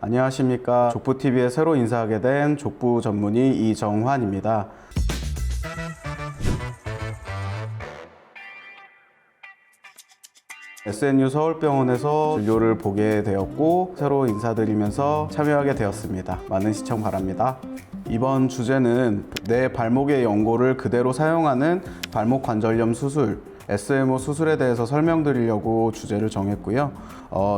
안녕하십니까. 족부TV에 새로 인사하게 된 족부 전문의 이정환입니다. SNU 서울병원에서 진료를 보게 되었고 새로 인사드리면서 참여하게 되었습니다. 많은 시청 바랍니다. 이번 주제는 내 발목의 연골을 그대로 사용하는 발목 관절염 수술 SMO 수술에 대해서 설명드리려고 주제를 정했고요.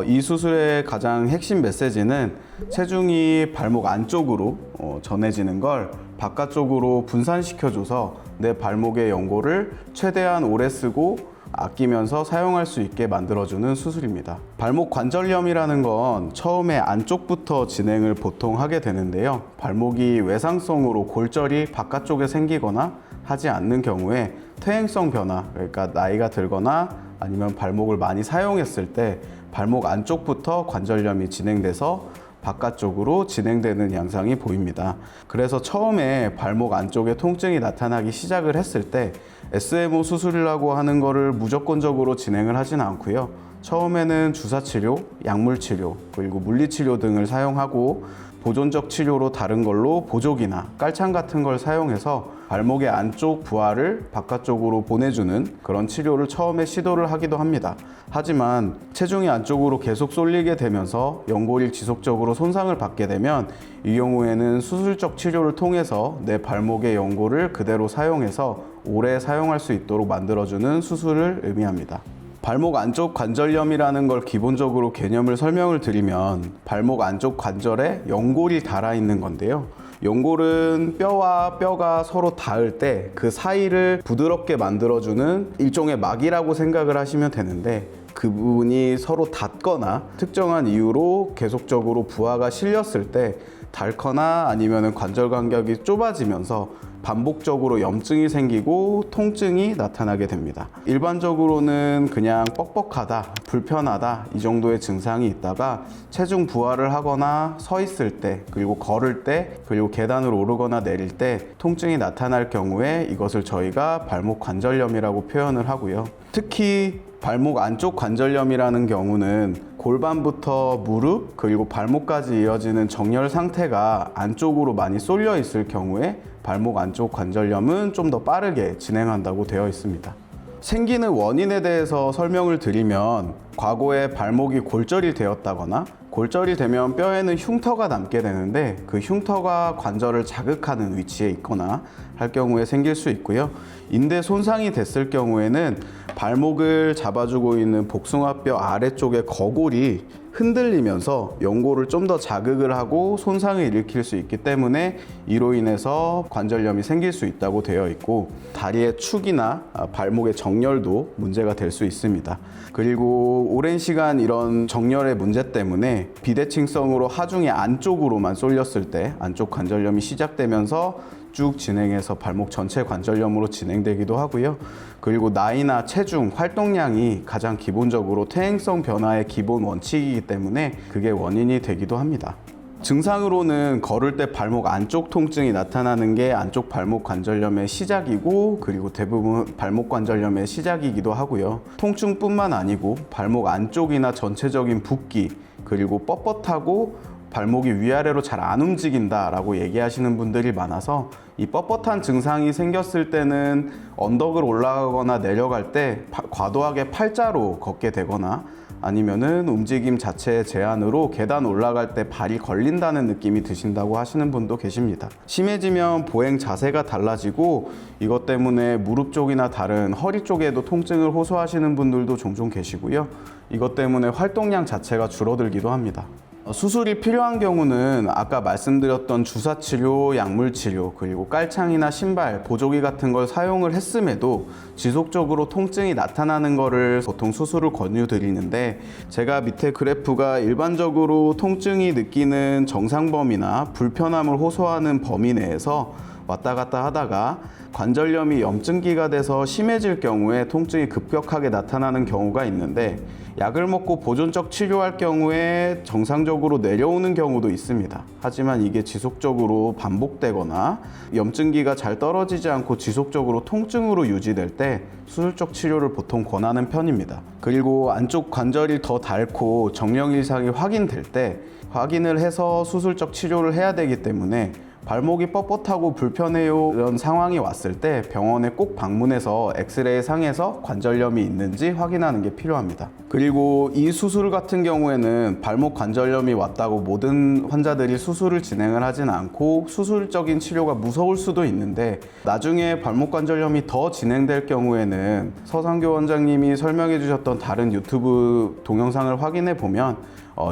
이 수술의 가장 핵심 메시지는 체중이 발목 안쪽으로 전해지는 걸 바깥쪽으로 분산시켜줘서 내 발목의 연골을 최대한 오래 쓰고 아끼면서 사용할 수 있게 만들어주는 수술입니다. 발목 관절염이라는 건 처음에 안쪽부터 진행을 보통 하게 되는데요. 발목이 외상성으로 골절이 바깥쪽에 생기거나 하지 않는 경우에 퇴행성 변화, 그러니까 나이가 들거나 아니면 발목을 많이 사용했을 때 발목 안쪽부터 관절염이 진행돼서 바깥쪽으로 진행되는 양상이 보입니다. 그래서 처음에 발목 안쪽에 통증이 나타나기 시작을 했을 때 SMO 수술이라고 하는 거를 무조건적으로 진행을 하진 않고요. 처음에는 주사치료, 약물치료, 그리고 물리치료 등을 사용하고 보존적 치료로 다른 걸로 보조기나 깔창 같은 걸 사용해서 발목의 안쪽 부하를 바깥쪽으로 보내주는 그런 치료를 처음에 시도를 하기도 합니다. 하지만 체중이 안쪽으로 계속 쏠리게 되면서 연골이 지속적으로 손상을 받게 되면 이 경우에는 수술적 치료를 통해서 내 발목의 연골을 그대로 사용해서 오래 사용할 수 있도록 만들어주는 수술을 의미합니다. 발목 안쪽 관절염이라는 걸 기본적으로 개념을 설명을 드리면 발목 안쪽 관절에 연골이 닳아 있는 건데요. 연골은 뼈와 뼈가 서로 닿을 때 그 사이를 부드럽게 만들어주는 일종의 막이라고 생각을 하시면 되는데 그 부분이 서로 닿거나 특정한 이유로 계속적으로 부하가 실렸을 때 닳거나 아니면 관절 간격이 좁아지면서 반복적으로 염증이 생기고 통증이 나타나게 됩니다. 일반적으로는 그냥 뻑뻑하다, 불편하다 이 정도의 증상이 있다가 체중 부하를 하거나 서 있을 때, 그리고 걸을 때, 그리고 계단을 오르거나 내릴 때 통증이 나타날 경우에 이것을 저희가 발목 관절염이라고 표현을 하고요. 특히 발목 안쪽 관절염이라는 경우는 골반부터 무릎 그리고 발목까지 이어지는 정렬 상태가 안쪽으로 많이 쏠려 있을 경우에 발목 안쪽 관절염은 좀 더 빠르게 진행한다고 되어 있습니다. 생기는 원인에 대해서 설명을 드리면 과거에 발목이 골절이 되었다거나 골절이 되면 뼈에는 흉터가 남게 되는데 그 흉터가 관절을 자극하는 위치에 있거나 할 경우에 생길 수 있고요. 인대 손상이 됐을 경우에는 발목을 잡아주고 있는 복숭아뼈 아래쪽의 거골이 흔들리면서 연골을 좀 더 자극을 하고 손상을 일으킬 수 있기 때문에 이로 인해서 관절염이 생길 수 있다고 되어 있고 다리의 축이나 발목의 정렬도 문제가 될 수 있습니다. 그리고 오랜 시간 이런 정렬의 문제 때문에 비대칭성으로 하중이 안쪽으로만 쏠렸을 때 안쪽 관절염이 시작되면서 쭉 진행해서 발목 전체 관절염으로 진행되기도 하고요. 그리고 나이나 체중, 활동량이 가장 기본적으로 퇴행성 변화의 기본 원칙이기 때문에 그게 원인이 되기도 합니다. 증상으로는 걸을 때 발목 안쪽 통증이 나타나는 게 안쪽 발목 관절염의 시작이고 그리고 대부분 발목 관절염의 시작이기도 하고요. 통증뿐만 아니고 발목 안쪽이나 전체적인 붓기 그리고 뻣뻣하고 발목이 위아래로 잘 안 움직인다 라고 얘기하시는 분들이 많아서 이 뻣뻣한 증상이 생겼을 때는 언덕을 올라가거나 내려갈 때 과도하게 팔자로 걷게 되거나 아니면은 움직임 자체의 제한으로 계단 올라갈 때 발이 걸린다는 느낌이 드신다고 하시는 분도 계십니다. 심해지면 보행 자세가 달라지고 이것 때문에 무릎 쪽이나 다른 허리 쪽에도 통증을 호소하시는 분들도 종종 계시고요. 이것 때문에 활동량 자체가 줄어들기도 합니다. 수술이 필요한 경우는 아까 말씀드렸던 주사치료, 약물치료, 그리고 깔창이나 신발, 보조기 같은 걸 사용을 했음에도 지속적으로 통증이 나타나는 거를 보통 수술을 권유드리는데 제가 밑에 그래프가 일반적으로 통증이 느끼는 정상 범위나 불편함을 호소하는 범위 내에서 왔다 갔다 하다가 관절염이 염증기가 돼서 심해질 경우에 통증이 급격하게 나타나는 경우가 있는데 약을 먹고 보존적 치료할 경우에 정상적으로 내려오는 경우도 있습니다. 하지만 이게 지속적으로 반복되거나 염증기가 잘 떨어지지 않고 지속적으로 통증으로 유지될 때 수술적 치료를 보통 권하는 편입니다. 그리고 안쪽 관절이 더 닳고 정령 이상이 확인될 때 확인을 해서 수술적 치료를 해야 되기 때문에 발목이 뻣뻣하고 불편해요 이런 상황이 왔을 때 병원에 꼭 방문해서 엑스레이 상에서 관절염이 있는지 확인하는 게 필요합니다. 그리고 이 수술 같은 경우에는 발목 관절염이 왔다고 모든 환자들이 수술을 진행을 하진 않고 수술적인 치료가 무서울 수도 있는데 나중에 발목 관절염이 더 진행될 경우에는 서상교 원장님이 설명해 주셨던 다른 유튜브 동영상을 확인해 보면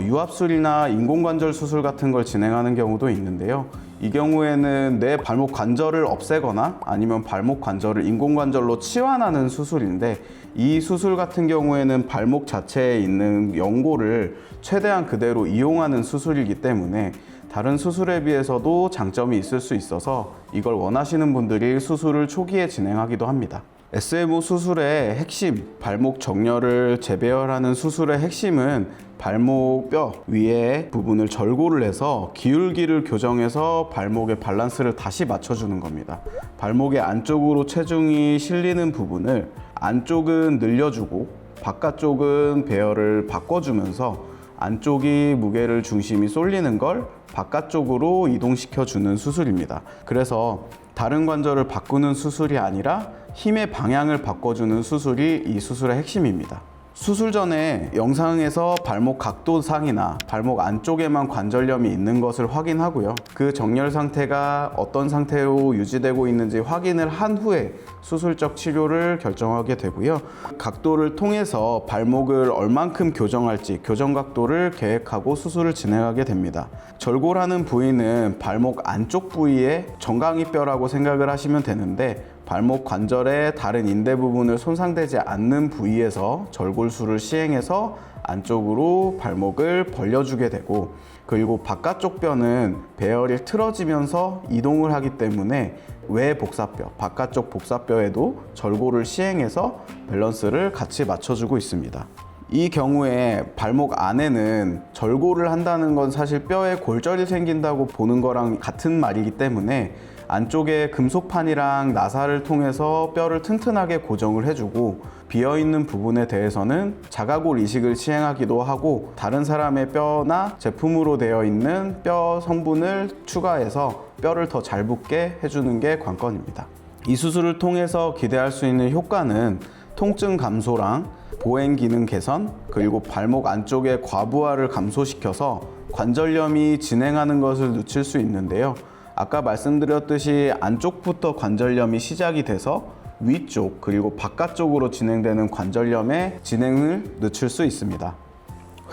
유압술이나 인공관절 수술 같은 걸 진행하는 경우도 있는데요. 이 경우에는 내 발목 관절을 없애거나 아니면 발목 관절을 인공관절로 치환하는 수술인데 이 수술 같은 경우에는 발목 자체에 있는 연골을 최대한 그대로 이용하는 수술이기 때문에 다른 수술에 비해서도 장점이 있을 수 있어서 이걸 원하시는 분들이 수술을 초기에 진행하기도 합니다. SMO 수술의 핵심, 발목 정렬을 재배열하는 수술의 핵심은 발목 뼈 위에 부분을 절골을 해서 기울기를 교정해서 발목의 밸런스를 다시 맞춰주는 겁니다. 발목의 안쪽으로 체중이 실리는 부분을 안쪽은 늘려주고 바깥쪽은 배열을 바꿔주면서 안쪽이 무게를 중심이 쏠리는 걸 바깥쪽으로 이동시켜주는 수술입니다. 그래서 다른 관절을 바꾸는 수술이 아니라 힘의 방향을 바꿔주는 수술이 이 수술의 핵심입니다. 수술 전에 영상에서 발목 각도상이나 발목 안쪽에만 관절염이 있는 것을 확인하고요. 그 정렬 상태가 어떤 상태로 유지되고 있는지 확인을 한 후에 수술적 치료를 결정하게 되고요. 각도를 통해서 발목을 얼만큼 교정할지 교정 각도를 계획하고 수술을 진행하게 됩니다. 절골하는 부위는 발목 안쪽 부위의 정강이뼈라고 생각을 하시면 되는데 발목 관절의 다른 인대 부분을 손상되지 않는 부위에서 절골술을 시행해서 안쪽으로 발목을 벌려주게 되고 그리고 바깥쪽 뼈는 배열이 틀어지면서 이동을 하기 때문에 외 복사뼈, 바깥쪽 복사뼈에도 절골을 시행해서 밸런스를 같이 맞춰주고 있습니다. 이 경우에 발목 안에는 절골을 한다는 건 사실 뼈에 골절이 생긴다고 보는 거랑 같은 말이기 때문에 안쪽에 금속판이랑 나사를 통해서 뼈를 튼튼하게 고정을 해주고 비어있는 부분에 대해서는 자가골 이식을 시행하기도 하고 다른 사람의 뼈나 제품으로 되어 있는 뼈 성분을 추가해서 뼈를 더 잘 붙게 해주는 게 관건입니다. 이 수술을 통해서 기대할 수 있는 효과는 통증 감소랑 보행 기능 개선 그리고 발목 안쪽의 과부하를 감소시켜서 관절염이 진행하는 것을 늦출 수 있는데요. 아까 말씀드렸듯이 안쪽부터 관절염이 시작이 돼서 위쪽 그리고 바깥쪽으로 진행되는 관절염의 진행을 늦출 수 있습니다.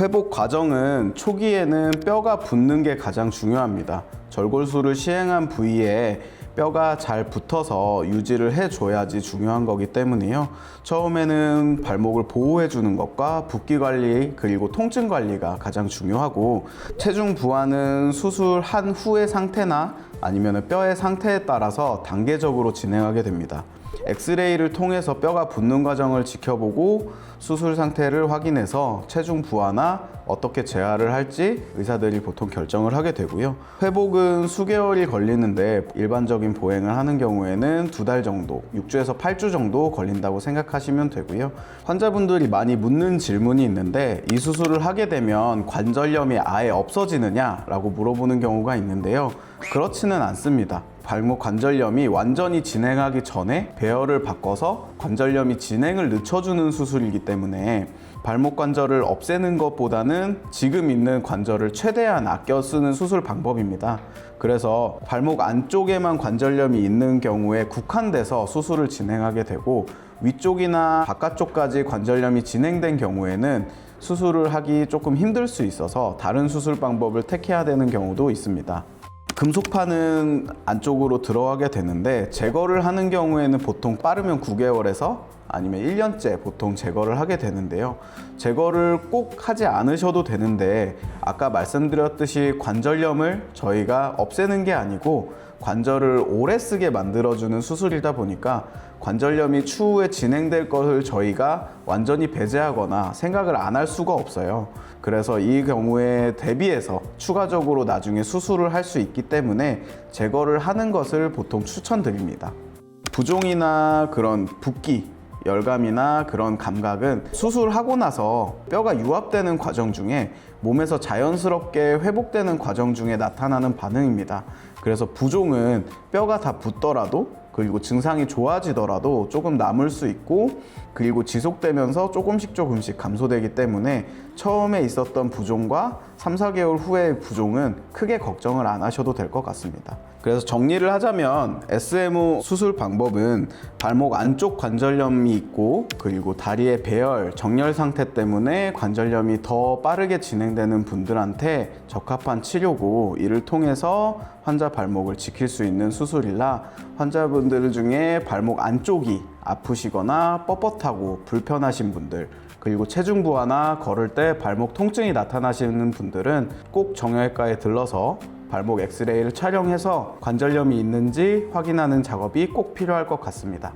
회복 과정은 초기에는 뼈가 붙는 게 가장 중요합니다. 절골술을 시행한 부위에 뼈가 잘 붙어서 유지를 해줘야지 중요한 거기 때문에요. 처음에는 발목을 보호해 주는 것과 붓기 관리 그리고 통증 관리가 가장 중요하고 체중 부하는 수술한 후의 상태나 아니면 뼈의 상태에 따라서 단계적으로 진행하게 됩니다. 엑스레이를 통해서 뼈가 붙는 과정을 지켜보고 수술 상태를 확인해서 체중 부하나 어떻게 재활을 할지 의사들이 보통 결정을 하게 되고요. 회복은 수개월이 걸리는데 일반적인 보행을 하는 경우에는 2달 정도, 6주에서 8주 정도 걸린다고 생각하시면 되고요. 환자분들이 많이 묻는 질문이 있는데 이 수술을 하게 되면 관절염이 아예 없어지느냐 라고 물어보는 경우가 있는데요. 그렇지는 않습니다. 발목 관절염이 완전히 진행하기 전에 배열을 바꿔서 관절염이 진행을 늦춰주는 수술이기 때문에 발목 관절을 없애는 것보다는 지금 있는 관절을 최대한 아껴 쓰는 수술 방법입니다. 그래서 발목 안쪽에만 관절염이 있는 경우에 국한돼서 수술을 진행하게 되고 위쪽이나 바깥쪽까지 관절염이 진행된 경우에는 수술을 하기 조금 힘들 수 있어서 다른 수술 방법을 택해야 되는 경우도 있습니다. 금속판은 안쪽으로 들어가게 되는데 제거를 하는 경우에는 보통 빠르면 9개월에서 아니면 1년째 보통 제거를 하게 되는데요. 제거를 꼭 하지 않으셔도 되는데 아까 말씀드렸듯이 관절염을 저희가 없애는 게 아니고 관절을 오래 쓰게 만들어주는 수술이다 보니까 관절염이 추후에 진행될 것을 저희가 완전히 배제하거나 생각을 안 할 수가 없어요. 그래서 이 경우에 대비해서 추가적으로 나중에 수술을 할 수 있기 때문에 제거를 하는 것을 보통 추천드립니다. 부종이나 그런 붓기 열감이나 그런 감각은 수술하고 나서 뼈가 유합되는 과정 중에 몸에서 자연스럽게 회복되는 과정 중에 나타나는 반응입니다. 그래서 부종은 뼈가 다 붙더라도 그리고 증상이 좋아지더라도 조금 남을 수 있고 그리고 지속되면서 조금씩 감소되기 때문에 처음에 있었던 부종과 3, 4개월 후의 부종은 크게 걱정을 안 하셔도 될 것 같습니다. 그래서 정리를 하자면 SMO 수술 방법은 발목 안쪽 관절염이 있고 그리고 다리의 배열, 정렬 상태 때문에 관절염이 더 빠르게 진행되는 분들한테 적합한 치료고 이를 통해서 환자 발목을 지킬 수 있는 수술이라 환자분들 중에 발목 안쪽이 아프시거나 뻣뻣하고 불편하신 분들 그리고 체중 부하나 걸을 때 발목 통증이 나타나시는 분들은 꼭 정형외과에 들러서 발목 엑스레이를 촬영해서 관절염이 있는지 확인하는 작업이 꼭 필요할 것 같습니다.